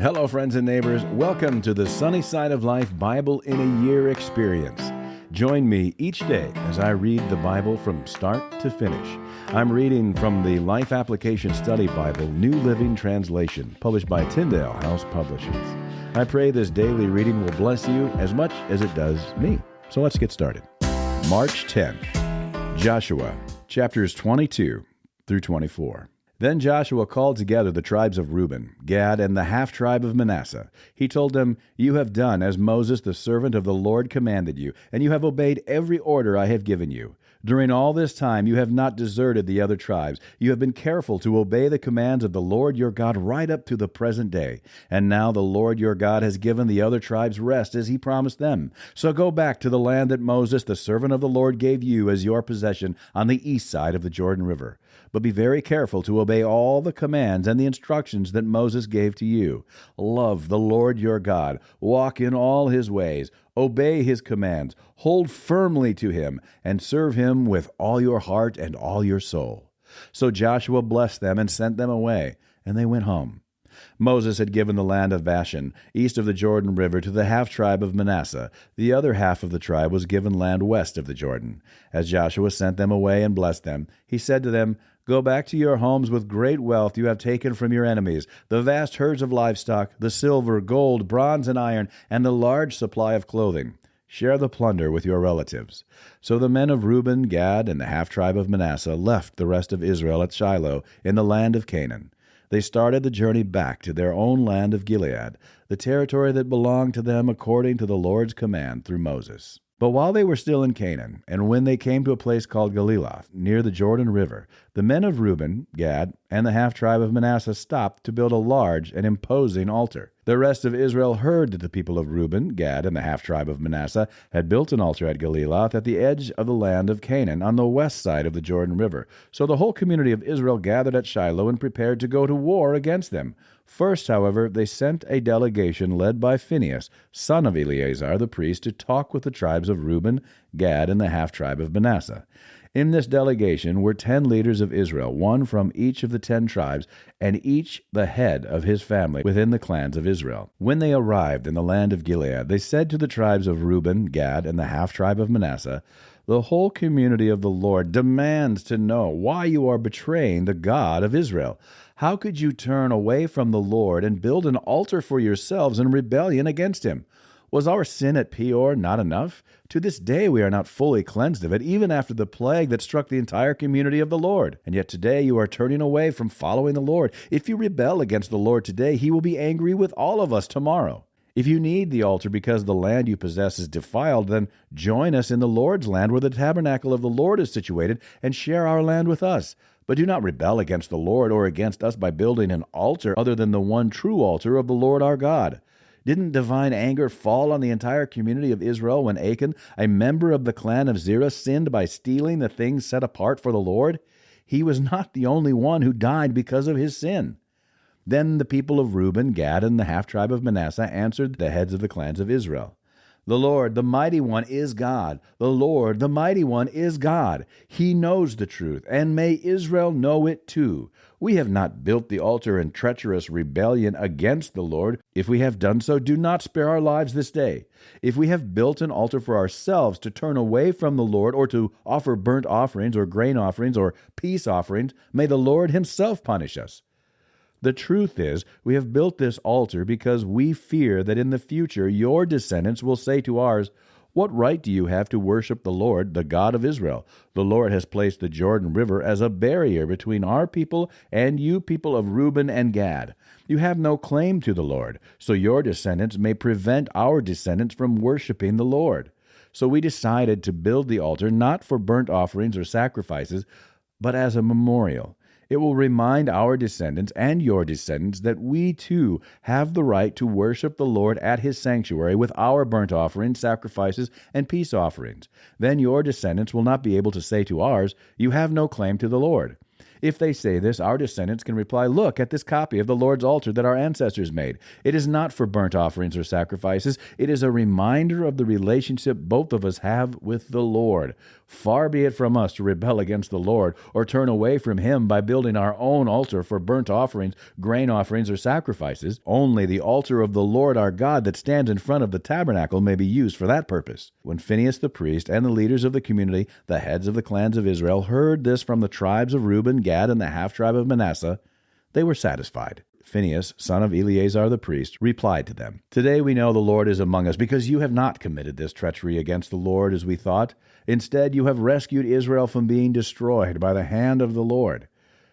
Hello, friends and neighbors. Welcome to the Sunny Side of Life Bible in a Year experience. Join me each day as I read the Bible from start to finish. I'm reading from the Life Application Study Bible, New Living Translation, published by Tyndale House Publishers. I pray this daily reading will bless you as much as it does me. So let's get started. March 10th, Joshua, chapters 22 through 24. Then Joshua called together the tribes of Reuben, Gad, and the half-tribe of Manasseh. He told them, "You have done as Moses the servant of the Lord commanded you, and you have obeyed every order I have given you. During all this time you have not deserted the other tribes. You have been careful to obey the commands of the Lord your God right up to the present day. And now the Lord your God has given the other tribes rest as he promised them. So go back to the land that Moses the servant of the Lord gave you as your possession on the east side of the Jordan River. But be very careful to obey all the commands and the instructions that Moses gave to you. Love the Lord your God. Walk in all his ways. Obey his commands. Hold firmly to him, and serve him with all your heart and all your soul." So Joshua blessed them and sent them away, and they went home. Moses had given the land of Bashan, east of the Jordan River, to the half-tribe of Manasseh. The other half of the tribe was given land west of the Jordan. As Joshua sent them away and blessed them, he said to them, "Go back to your homes with great wealth you have taken from your enemies, the vast herds of livestock, the silver, gold, bronze, and iron, and the large supply of clothing. Share the plunder with your relatives." So the men of Reuben, Gad, and the half-tribe of Manasseh left the rest of Israel at Shiloh in the land of Canaan. They started the journey back to their own land of Gilead, the territory that belonged to them according to the Lord's command through Moses. But while they were still in Canaan, and when they came to a place called Galiloth, near the Jordan River, the men of Reuben, Gad, and the half-tribe of Manasseh stopped to build a large and imposing altar. The rest of Israel heard that the people of Reuben, Gad, and the half-tribe of Manasseh had built an altar at Galiloth at the edge of the land of Canaan on the west side of the Jordan River. So the whole community of Israel gathered at Shiloh and prepared to go to war against them. First, however, they sent a delegation led by Phinehas, son of Eleazar the priest, to talk with the tribes of Reuben, Gad, and the half-tribe of Manasseh. In this delegation were 10 leaders of Israel, one from each of the 10 tribes, and each the head of his family within the clans of Israel. When they arrived in the land of Gilead, they said to the tribes of Reuben, Gad, and the half-tribe of Manasseh, "The whole community of the Lord demands to know why you are betraying the God of Israel. How could you turn away from the Lord and build an altar for yourselves in rebellion against him? Was our sin at Peor not enough? To this day we are not fully cleansed of it, even after the plague that struck the entire community of the Lord. And yet today you are turning away from following the Lord. If you rebel against the Lord today, he will be angry with all of us tomorrow. If you need the altar because the land you possess is defiled, then join us in the Lord's land where the tabernacle of the Lord is situated, and share our land with us. But do not rebel against the Lord or against us by building an altar other than the one true altar of the Lord our God." Didn't divine anger fall on the entire community of Israel when Achan, a member of the clan of Zerah, sinned by stealing the things set apart for the Lord? He was not the only one who died because of his sin. Then the people of Reuben, Gad, and the half-tribe of Manasseh answered the heads of the clans of Israel, "The Lord, the Mighty One, is God. The Lord, the Mighty One, is God. He knows the truth, and may Israel know it too. We have not built the altar in treacherous rebellion against the Lord. If we have done so, do not spare our lives this day. If we have built an altar for ourselves to turn away from the Lord, or to offer burnt offerings or grain offerings or peace offerings, may the Lord himself punish us. The truth is, we have built this altar because we fear that in the future your descendants will say to ours, 'What right do you have to worship the Lord, the God of Israel? The Lord has placed the Jordan River as a barrier between our people and you people of Reuben and Gad. You have no claim to the Lord, so your descendants may prevent our descendants from worshiping the Lord.' So we decided to build the altar not for burnt offerings or sacrifices, but as a memorial. It will remind our descendants and your descendants that we too have the right to worship the Lord at his sanctuary with our burnt offerings, sacrifices, and peace offerings. Then your descendants will not be able to say to ours, 'You have no claim to the Lord.' If they say this, our descendants can reply, "Look at this copy of the Lord's altar that our ancestors made. It is not for burnt offerings or sacrifices. It is a reminder of the relationship both of us have with the Lord. Far be it from us to rebel against the Lord or turn away from Him by building our own altar for burnt offerings, grain offerings, or sacrifices. Only the altar of the Lord our God that stands in front of the tabernacle may be used for that purpose." When Phinehas the priest and the leaders of the community, the heads of the clans of Israel, heard this from the tribes of Reuben, Gad, and the half-tribe of Manasseh, they were satisfied. Phinehas, son of Eleazar the priest, replied to them, "Today we know the Lord is among us, because you have not committed this treachery against the Lord as we thought. Instead, you have rescued Israel from being destroyed by the hand of the Lord."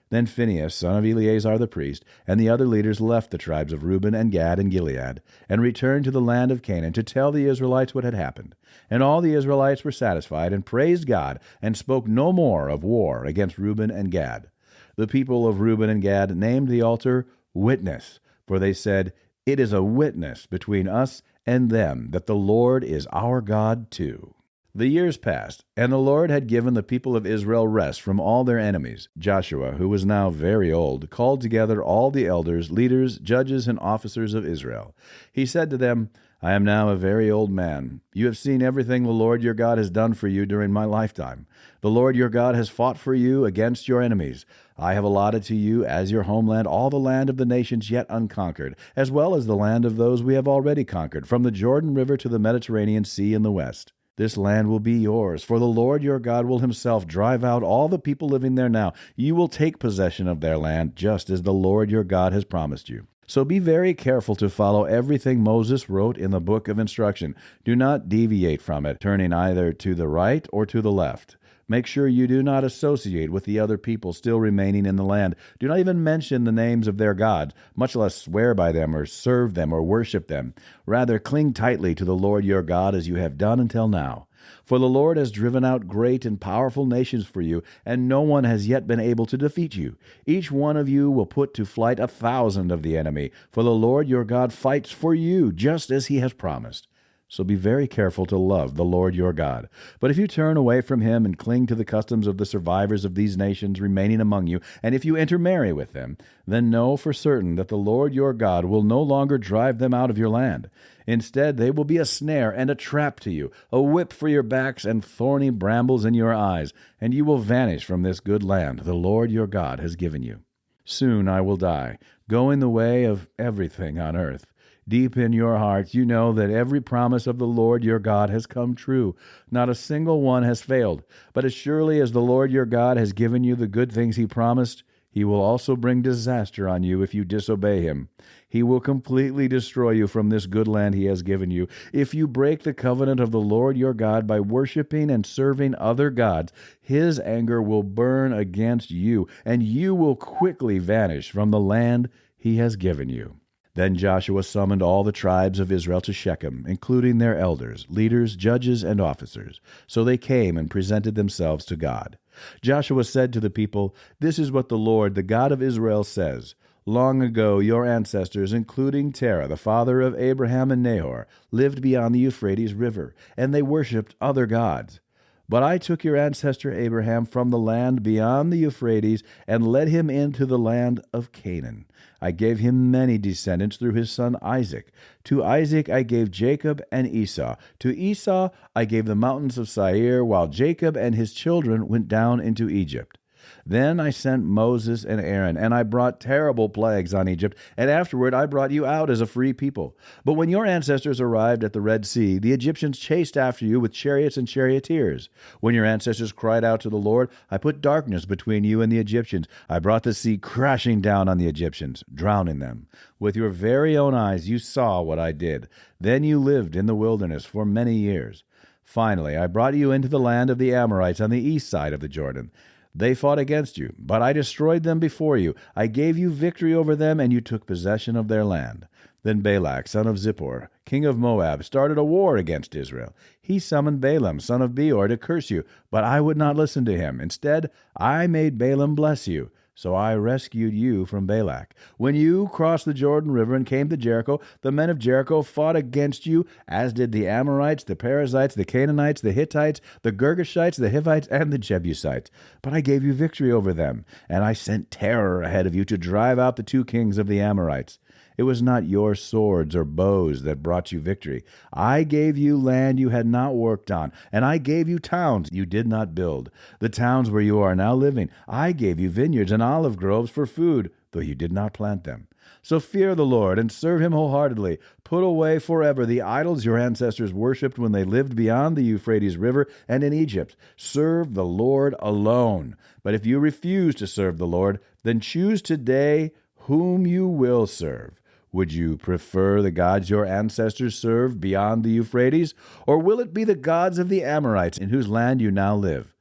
Then Phinehas, son of Eleazar the priest, and the other leaders left the tribes of Reuben and Gad and Gilead, and returned to the land of Canaan to tell the Israelites what had happened. And all the Israelites were satisfied and praised God, and spoke no more of war against Reuben and Gad. The people of Reuben and Gad named the altar Witness, for they said, "It is a witness between us and them that the Lord is our God too." The years passed, and the Lord had given the people of Israel rest from all their enemies. Joshua, who was now very old, called together all the elders, leaders, judges, and officers of Israel. He said to them, "I am now a very old man. You have seen everything the Lord your God has done for you during my lifetime. The Lord your God has fought for you against your enemies. I have allotted to you as your homeland all the land of the nations yet unconquered, as well as the land of those we have already conquered, from the Jordan River to the Mediterranean Sea in the west. This land will be yours, for the Lord your God will himself drive out all the people living there now. You will take possession of their land, just as the Lord your God has promised you. So be very careful to follow everything Moses wrote in the book of instruction. Do not deviate from it, turning either to the right or to the left. Make sure you do not associate with the other people still remaining in the land. Do not even mention the names of their gods, much less swear by them or serve them or worship them. Rather, cling tightly to the Lord your God as you have done until now. For the Lord has driven out great and powerful nations for you, and no one has yet been able to defeat you. Each one of you will put to flight 1,000 of the enemy, for the Lord your God fights for you, just as he has promised. So be very careful to love the Lord your God. But if you turn away from him and cling to the customs of the survivors of these nations remaining among you, and if you intermarry with them, then know for certain that the Lord your God will no longer drive them out of your land. Instead, they will be a snare and a trap to you, a whip for your backs and thorny brambles in your eyes, and you will vanish from this good land the Lord your God has given you. Soon I will die, going the way of everything on earth. Deep in your hearts you know that every promise of the Lord your God has come true. Not a single one has failed. But as surely as the Lord your God has given you the good things he promised, he will also bring disaster on you if you disobey him. He will completely destroy you from this good land he has given you. If you break the covenant of the Lord your God by worshiping and serving other gods, his anger will burn against you, and you will quickly vanish from the land he has given you." Then Joshua summoned all the tribes of Israel to Shechem, including their elders, leaders, judges, and officers. So they came and presented themselves to God. Joshua said to the people, "This is what the Lord, the God of Israel, says. Long ago your ancestors, including Terah, the father of Abraham and Nahor, lived beyond the Euphrates River, and they worshipped other gods. But I took your ancestor Abraham from the land beyond the Euphrates and led him into the land of Canaan. I gave him many descendants through his son Isaac. To Isaac I gave Jacob and Esau. To Esau I gave the mountains of Seir, while Jacob and his children went down into Egypt. Then I sent Moses and Aaron, and I brought terrible plagues on Egypt, and afterward I brought you out as a free people. But when your ancestors arrived at the Red Sea, the Egyptians chased after you with chariots and charioteers. When your ancestors cried out to the Lord, I put darkness between you and the Egyptians. I brought the sea crashing down on the Egyptians, drowning them. With your very own eyes you saw what I did. Then you lived in the wilderness for many years. Finally, I brought you into the land of the Amorites on the east side of the Jordan. They fought against you, but I destroyed them before you. I gave you victory over them, and you took possession of their land. Then Balak, son of Zippor, king of Moab, started a war against Israel. He summoned Balaam, son of Beor, to curse you, but I would not listen to him. Instead, I made Balaam bless you. So I rescued you from Balak. When you crossed the Jordan River and came to Jericho, the men of Jericho fought against you, as did the Amorites, the Perizzites, the Canaanites, the Hittites, the Girgashites, the Hivites, and the Jebusites. But I gave you victory over them, and I sent terror ahead of you to drive out the 2 kings of the Amorites. It was not your swords or bows that brought you victory. I gave you land you had not worked on, and I gave you towns you did not build, the towns where you are now living. I gave you vineyards and olive groves for food, though you did not plant them. So fear the Lord and serve him wholeheartedly. Put away forever the idols your ancestors worshipped when they lived beyond the Euphrates River and in Egypt. Serve the Lord alone. But if you refuse to serve the Lord, then choose today whom you will serve. Would you prefer the gods your ancestors served beyond the Euphrates, or will it be the gods of the Amorites in whose land you now live?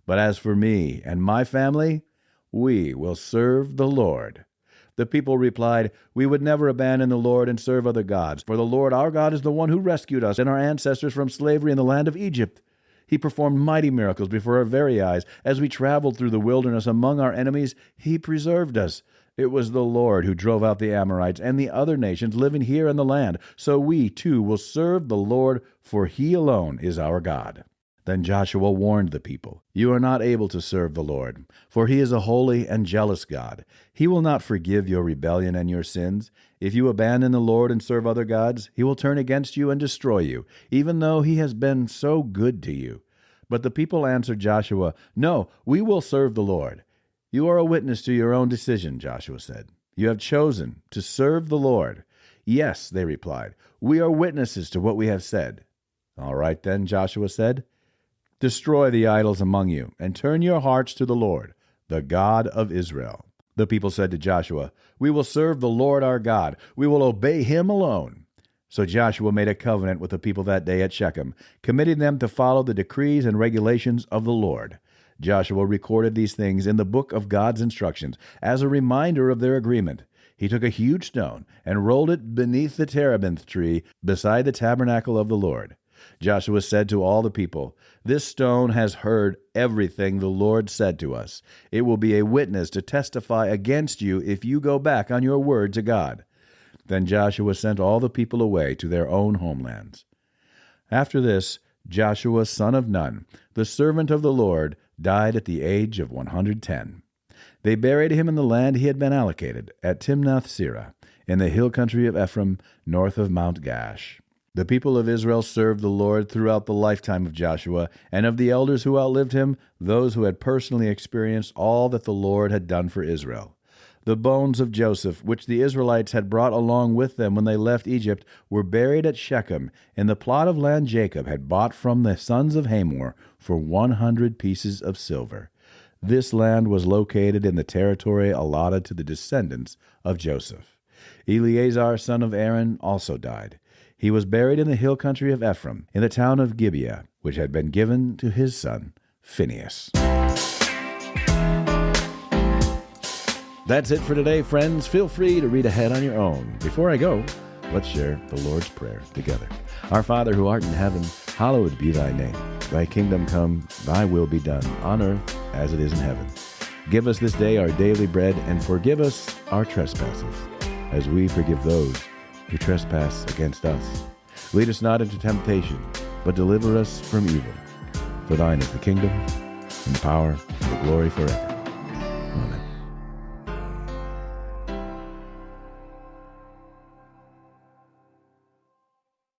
But as for me and my family, we will serve the Lord." The people replied, "We would never abandon the Lord and serve other gods, for the Lord our God is the one who rescued us and our ancestors from slavery in the land of Egypt. He performed mighty miracles before our very eyes. As we traveled through the wilderness among our enemies, he preserved us. It was the Lord who drove out the Amorites and the other nations living here in the land. So we, too, will serve the Lord, for he alone is our God." Then Joshua warned the people, "You are not able to serve the Lord, for he is a holy and jealous God. He will not forgive your rebellion and your sins. If you abandon the Lord and serve other gods, he will turn against you and destroy you, even though he has been so good to you." But the people answered Joshua, "No, we will serve the Lord." "You are a witness to your own decision," Joshua said. "You have chosen to serve the Lord." "Yes," they replied, "we are witnesses to what we have said." "All right then," Joshua said, "destroy the idols among you, and turn your hearts to the Lord, the God of Israel." The people said to Joshua, "We will serve the Lord our God. We will obey him alone." So Joshua made a covenant with the people that day at Shechem, committing them to follow the decrees and regulations of the Lord. Joshua recorded these things in the book of God's instructions as a reminder of their agreement. He took a huge stone and rolled it beneath the terebinth tree beside the tabernacle of the Lord. Joshua said to all the people, "This stone has heard everything the Lord said to us. It will be a witness to testify against you if you go back on your word to God." Then Joshua sent all the people away to their own homelands. After this, Joshua son of Nun, the servant of the Lord, died at the age of 110. They buried him in the land he had been allocated, at Timnath-Serah, in the hill country of Ephraim, north of Mount Gash. The people of Israel served the Lord throughout the lifetime of Joshua, and of the elders who outlived him, those who had personally experienced all that the Lord had done for Israel. The bones of Joseph, which the Israelites had brought along with them when they left Egypt, were buried at Shechem, in the plot of land Jacob had bought from the sons of Hamor for 100 pieces of silver. This land was located in the territory allotted to the descendants of Joseph. Eleazar, son of Aaron, also died. He was buried in the hill country of Ephraim, in the town of Gibeah, which had been given to his son Phinehas. That's it for today, friends. Feel free to read ahead on your own. Before I go, let's share the Lord's Prayer together. Our Father who art in heaven, hallowed be thy name. Thy kingdom come, thy will be done, on earth as it is in heaven. Give us this day our daily bread, and forgive us our trespasses, as we forgive those who trespass against us. Lead us not into temptation, but deliver us from evil. For thine is the kingdom, and the power, and the glory forever. Amen.